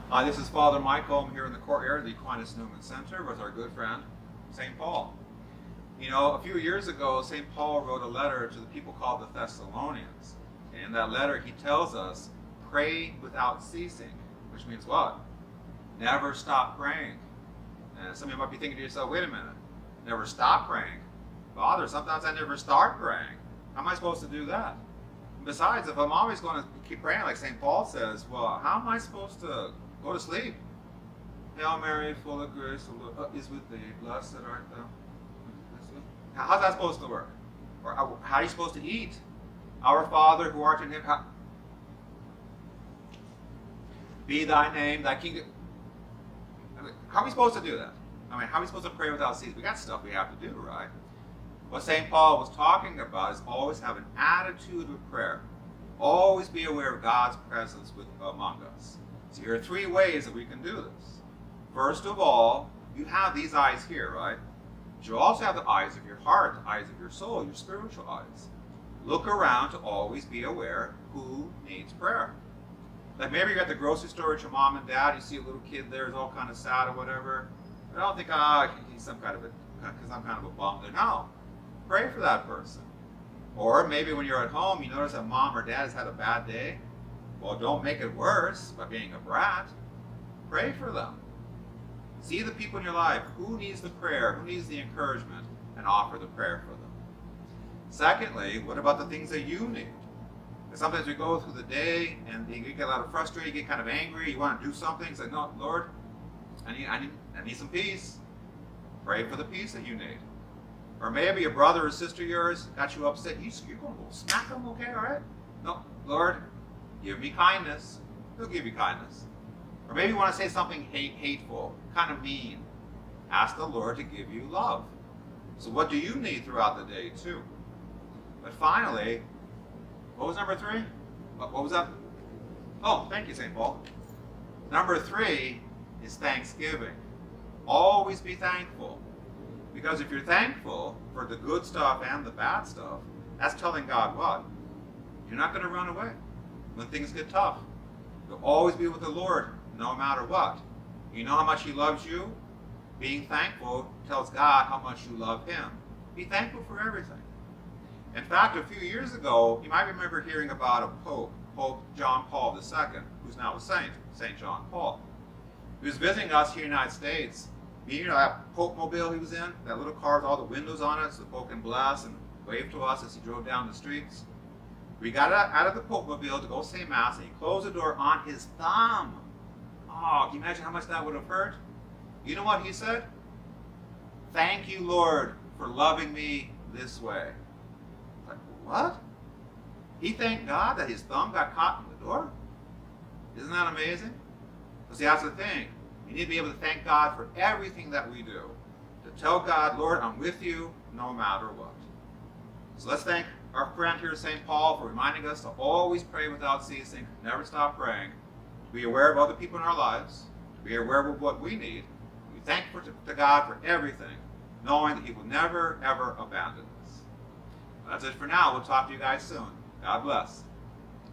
Hi, this is Father Michael. I'm here in the courtyard of the Aquinas Newman Center with our good friend, St. Paul. You know, a few years ago, St. Paul wrote a letter to the people called the Thessalonians. And in that letter, he tells us, pray without ceasing, which means what? Never stop praying. And some of you might be thinking to yourself, wait a minute, never stop praying? Father, sometimes I never start praying. How am I supposed to do that? Besides, if I'm always going to keep praying like St. Paul says, well, how am I supposed to go to sleep? Hail Mary, full of grace, the Lord is with thee. Blessed art thou. How's that supposed to work? Or how are you supposed to eat? Our Father who art in heaven. Be thy name, thy kingdom. How are we supposed to do that? I mean, how are we supposed to pray without ceasing? We got stuff we have to do, right? What St. Paul was talking about is always have an attitude of prayer. Always be aware of God's presence among us. So here are three ways that we can do this. First of all, you have these eyes here, right? But you also have the eyes of your heart, the eyes of your soul, your spiritual eyes. Look around to always be aware who needs prayer. Like maybe you're at the grocery store with your mom and dad, you see a little kid there, is all kind of sad or whatever. I don't think, he's some kind of a bum there. No. Pray for that person. Or maybe when you're at home, you notice that mom or dad has had a bad day. Well, don't make it worse by being a brat. Pray for them. See the people in your life. Who needs the prayer? Who needs the encouragement? And offer the prayer for them. Secondly, what about the things that you need? Because sometimes we go through the day and you get a lot of frustrated, you get kind of angry, you want to do something. Say, no, Lord, I need some peace. Pray for the peace that you need. Or maybe a brother or sister of yours got you upset. You're going to go smack them, okay, all right? No, Lord, give me kindness. He'll give you kindness. Or maybe you want to say something hateful, kind of mean. Ask the Lord to give you love. So what do you need throughout the day, too? But finally, what was number 3? What was that? Oh, thank you, St. Paul. Number 3 is thanksgiving. Always be thankful. Because if you're thankful for the good stuff and the bad stuff, that's telling God what? You're not going to run away when things get tough. You'll always be with the Lord no matter what. You know how much He loves you? Being thankful tells God how much you love Him. Be thankful for everything. In fact, a few years ago, you might remember hearing about a Pope, Pope John Paul II, who's now a saint, St. John Paul. He was visiting us here in the United States. You know that Pope mobile he was in? That little car with all the windows on it so the Pope can bless and wave to us as he drove down the streets. We got out of the Pope mobile to go say Mass, and he closed the door on his thumb. Oh, can you imagine how much that would have hurt? You know what he said? Thank you, Lord, for loving me this way. Like, what? He thanked God that his thumb got caught in the door? Isn't that amazing? But see, that's the thing. We need to be able to thank God for everything that we do. To tell God, Lord, I'm with you no matter what. So let's thank our friend here, St. Paul, for reminding us to always pray without ceasing, never stop praying, to be aware of other people in our lives, to be aware of what we need. We thank to God for everything, knowing that He will never, ever abandon us. That's it for now. We'll talk to you guys soon. God bless.